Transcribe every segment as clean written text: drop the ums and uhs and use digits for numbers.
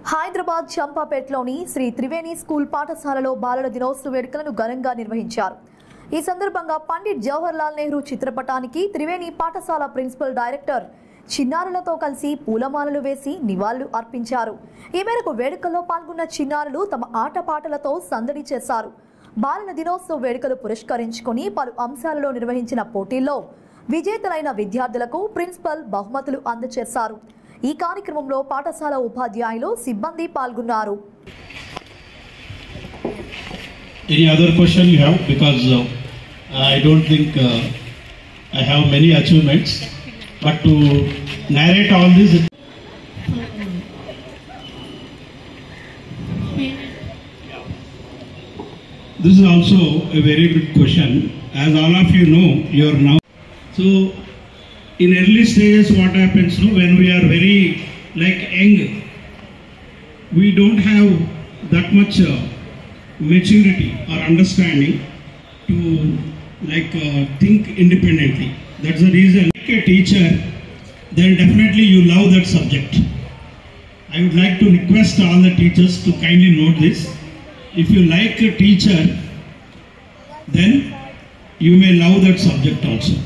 Hyderabad చంపాపేటలోని Shri Triveni school పాఠశాలలో బాలల దినోత్సవ వేడుకలను ఘనంగా నిర్వహించారు. ఈ సందర్భంగా పండిట్ జవహర్లాల్ నెహ్రూ చిత్రపటానికి త్రివేణి పాఠశాల ప్రిన్సిపల్ డైరెక్టర్ చిన్నారులతో కలిసి పూలమాలలు వేసి నివాళులు అర్పించారు. ఈ మేరకు వేడుకల్లో పాల్గొన్న చిన్నారులు తమ ఆటపాటలతో సందడి చేశారు. బాలల దినోత్సవ వేడుకలు పురస్కరించుకొని పలు అంశాలలో నిర్వహించిన పోటీల్లో విజేతలైన విద్యార్థులకు ప్రిన్సిపల్ బహుమతులు అందజేశారు. ఈ కార్యక్రమంలో పాఠశాల ఉపాధ్యాయులు సిబ్బంది పాల్గొన్నారు. Any other question you have? Because I don't think I have many achievements, but to narrate all this. This is also a very good question. As all of you know, you are now. So, in early stages, what happens when we are very young, we don't have that much maturity or understanding to think independently. That's the reason. Like a teacher, then definitely you love that subject. I would like to request all the teachers to kindly note this. If you like a teacher, then you may love that subject also.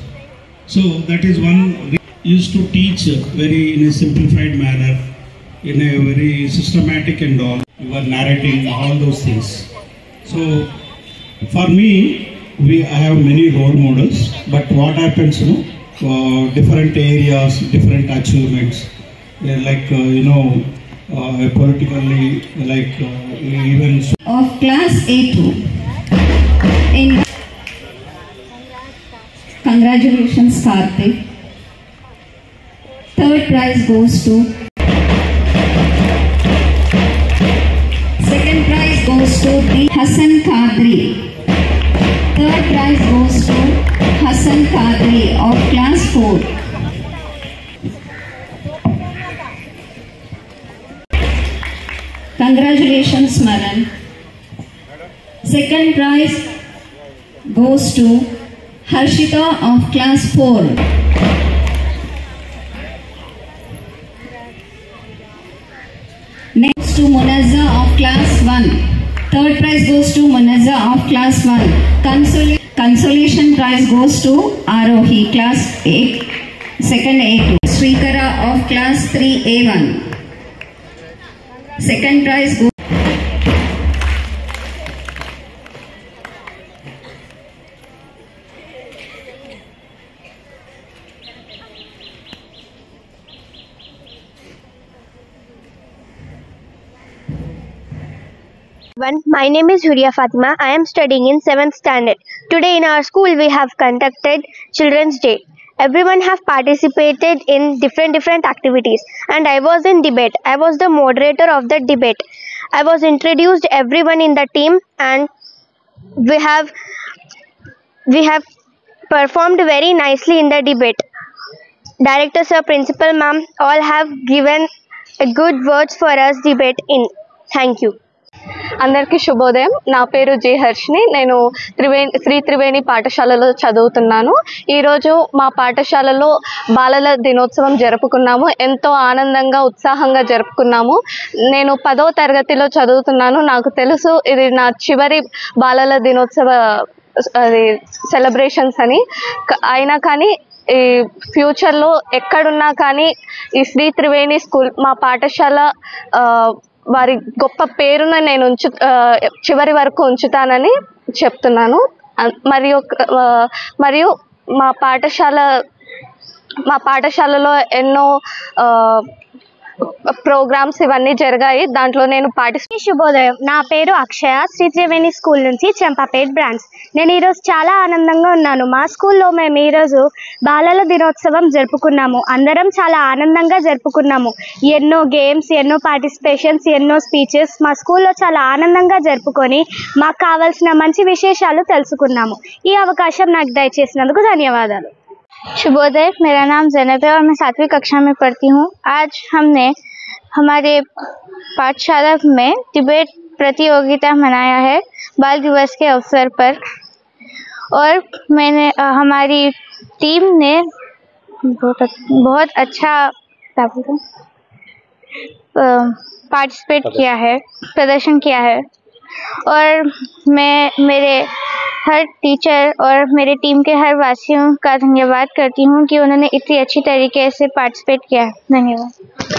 So that is one used to teach very in a simplified manner, in a very systematic and all. You are narrating all those things. So for me, I have many role models, but what happens, different areas, different achievements, politically, even of class A2. Congratulations, Karthik. Third prize goes to. Second prize goes to Hassan Kadri. Third prize goes to Hassan Kadri of class 4. Congratulations, Maran. Second prize goes to Harshita of class 4. Next to Munazza of class 1. Third prize goes to Munazza of class 1. Consolation prize goes to Arohi, class 8, second A2. Srikara of class 3A1. Second prize goes. My name is Huria Fatima. I am studying in 7th standard. Today in our school we have conducted Children's Day. Everyone have participated in different activities, and I was in debate. I was the moderator of the debate. I was introduced everyone in the team, and we have performed very nicely in the debate. Director sir, principal ma'am, all have given a good words for us debate in. Thank you. అందరికీ శుభోదయం. నా పేరు జే హర్షిని. నేను శ్రీ త్రివేణి పాఠశాలలో చదువుతున్నాను. ఈరోజు మా పాఠశాలలో బాలల దినోత్సవం జరుపుకున్నాము. ఎంతో ఆనందంగా ఉత్సాహంగా జరుపుకున్నాము. నేను 10వ తరగతిలో చదువుతున్నాను. నాకు తెలుసు ఇది నా చివరి బాలల దినోత్సవ సెలబ్రేషన్స్ అని. అయినా కానీ ఈ ఫ్యూచర్లో ఎక్కడున్నా కానీ ఈ శ్రీ త్రివేణి స్కూల్ మా పాఠశాల వారి గొప్ప పేరును నేను చివరి వరకు ఉంచుతానని చెప్తున్నాను. మరియు మా పాఠశాలలో ఎన్నో ప్రోగ్రామ్స్ ఇవన్నీ జరిగాయి. దాంట్లో నేను శుభోదయం. నా పేరు అక్షయ. శ్రీ త్రివేణి స్కూల్ నుంచి చంపాపేట్ బ్రాంచ్. నేను ఈరోజు చాలా ఆనందంగా ఉన్నాను. మా స్కూల్లో మేము ఈరోజు బాలల దినోత్సవం జరుపుకున్నాము. అందరం చాలా ఆనందంగా జరుపుకున్నాము. ఎన్నో గేమ్స్, ఎన్నో పార్టిసిపేషన్స్, ఎన్నో స్పీచెస్ మా స్కూల్లో చాలా ఆనందంగా జరుపుకొని మాకు కావాల్సిన మంచి విశేషాలు తెలుసుకున్నాము. ఈ అవకాశం నాకు దయచేసినందుకు ధన్యవాదాలు. शुभोदय, मेरा नाम ज़ैनब है और मैं 7वीं कक्षा में पढ़ती हूँ। आज हमने हमारे पाठशाला में डिबेट प्रतियोगिता मनाया है बाल दिवस के अवसर पर, और हमारी टीम ने बहुत अच्छा पार्टिसिपेट किया है, प्रदर्शन किया है। और मैं मेरे हर टीचर और मेरे टीम के हर वासियों का धन्यवाद करती हूँ कि उन्होंने इतनी अच्छी तरीके से पार्टिसिपेट किया है। धन्यवाद।